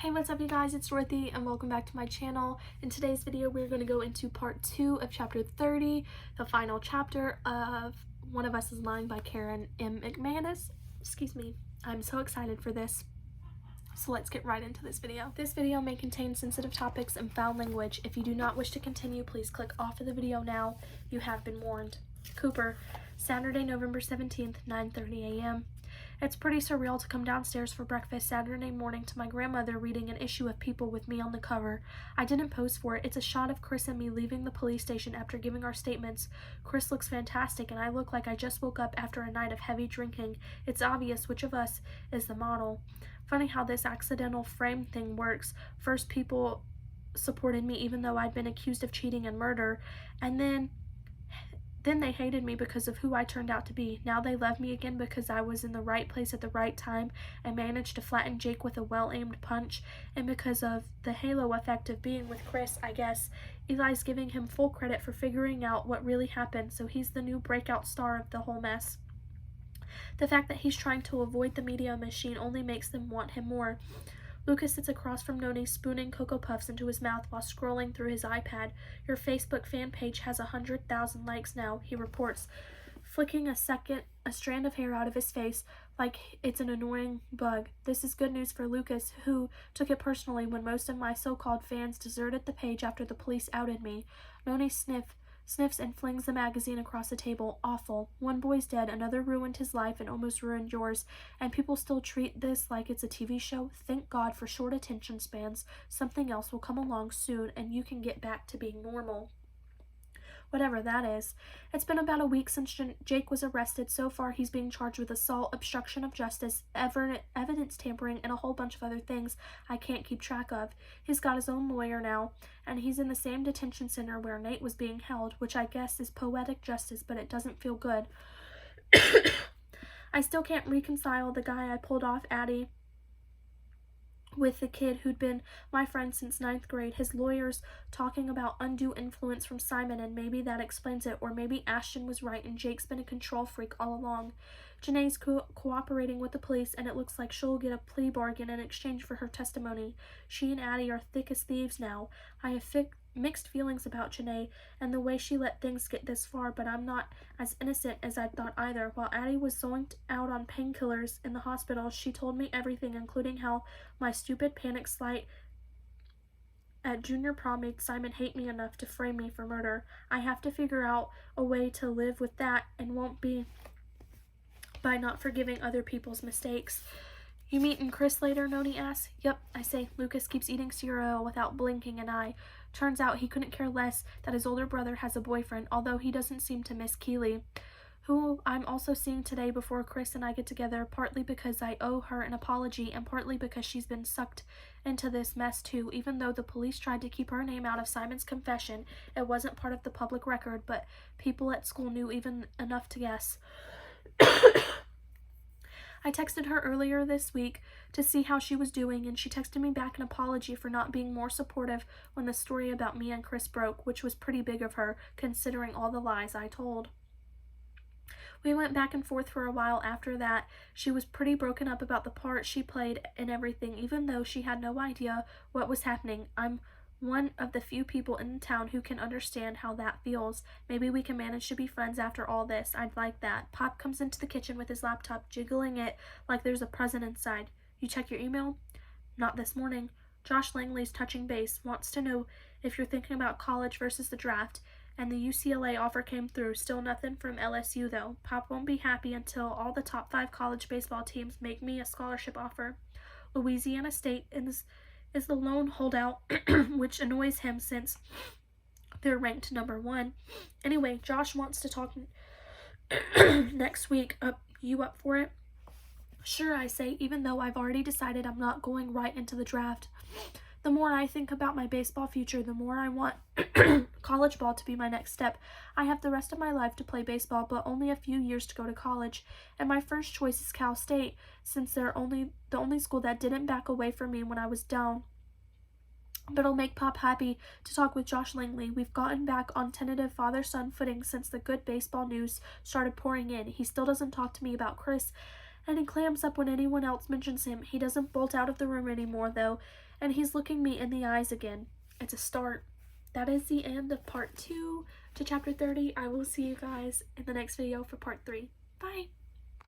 Hey, what's up you guys, it's Dorothy and welcome back to my channel. In today's video we're going to go into part 2 of chapter 30, the final chapter of One of Us is Lying by Karen M. McManus. Excuse me. I'm so excited for this. So let's get right into this video. This video may contain sensitive topics and foul language. If you do not wish to continue, please click off of the video now. You have been warned. Cooper, Saturday, November 17th, 9:30 a.m. It's pretty surreal to come downstairs for breakfast Saturday morning to my grandmother reading an issue of People with me on the cover. I didn't pose for it. It's a shot of Chris and me leaving the police station after giving our statements. Chris looks fantastic and I look like I just woke up after a night of heavy drinking. It's obvious which of us is the model. Funny how this accidental frame thing works. First, people supported me even though I'd been accused of cheating and murder, and then they hated me because of who I turned out to be. Now they love me again because I was in the right place at the right time and managed to flatten Jake with a well-aimed punch, and because of the halo effect of being with Chris, I guess. Eli's giving him full credit for figuring out what really happened, so he's the new breakout star of the whole mess. The fact that he's trying to avoid the media machine only makes them want him more. Lucas sits across from Noni, spooning Cocoa Puffs into his mouth while scrolling through his iPad. Your Facebook fan page has 100,000 likes now, he reports, flicking a strand of hair out of his face like it's an annoying bug. This is good news for Lucas, who took it personally when most of my so-called fans deserted the page after the police outed me. Noni sniffs and flings the magazine across the table. Awful. One boy's dead, another ruined his life and almost ruined yours, and people still treat this like it's a TV show? Thank God for short attention spans. Something else will come along soon and you can get back to being normal. Whatever that is. It's been about a week since Jake was arrested. So far, he's being charged with assault, obstruction of justice, evidence tampering, and a whole bunch of other things I can't keep track of. He's got his own lawyer now, and he's in the same detention center where Nate was being held, which I guess is poetic justice, but it doesn't feel good. I still can't reconcile the guy I pulled off Addie with the kid who'd been my friend since 9th grade. His lawyers talking about undue influence from Simon, and maybe that explains it, or maybe Ashton was right and Jake's been a control freak all along. Janae's cooperating with the police, and it looks like she'll get a plea bargain in exchange for her testimony. She and Addie are thick as thieves now. I have mixed feelings about Janae and the way she let things get this far, but I'm not as innocent as I thought either. While Addie was zonked out on painkillers in the hospital, she told me everything, including how my stupid panic slight at junior prom made Simon hate me enough to frame me for murder. I have to figure out a way to live with that, and won't be by not forgiving other people's mistakes. You meeting Chris later? Noni asks. Yep, I say. Lucas keeps eating cereal without blinking an eye. Turns out he couldn't care less that his older brother has a boyfriend, although he doesn't seem to miss Keely, who I'm also seeing today before Chris and I get together, partly because I owe her an apology and partly because she's been sucked into this mess too. Even though the police tried to keep her name out of Simon's confession, it wasn't part of the public record, but people at school knew even enough to guess. I texted her earlier this week to see how she was doing, and she texted me back an apology for not being more supportive when the story about me and Chris broke, which was pretty big of her, considering all the lies I told. We went back and forth for a while after that. She was pretty broken up about the part she played and everything, even though she had no idea what was happening. I'm one of the few people in town who can understand how that feels. Maybe we can manage to be friends after all this. I'd like that. Pop comes into the kitchen with his laptop, jiggling it like there's a present inside. You check your email? Not this morning. Josh Langley's touching base. Wants to know if you're thinking about college versus the draft. And the UCLA offer came through. Still nothing from LSU though. Pop won't be happy until all the top 5 college baseball teams make me a scholarship offer. Louisiana State is the lone holdout, which annoys him since they're ranked number 1. Anyway, Josh wants to talk next week. You up for it? Sure, I say, even though I've already decided I'm not going right into the draft. The more I think about my baseball future, the more I want college ball to be my next step. I have the rest of my life to play baseball, but only a few years to go to college. And my first choice is Cal State, since they're the only school that didn't back away from me when I was down. But it'll make Pop happy to talk with Josh Langley. We've gotten back on tentative father-son footing since the good baseball news started pouring in. He still doesn't talk to me about Chris, and he clams up when anyone else mentions him. He doesn't bolt out of the room anymore, though, and he's looking me in the eyes again. It's a start. That is the end of part 2 to chapter 30. I will see you guys in the next video for part 3. Bye!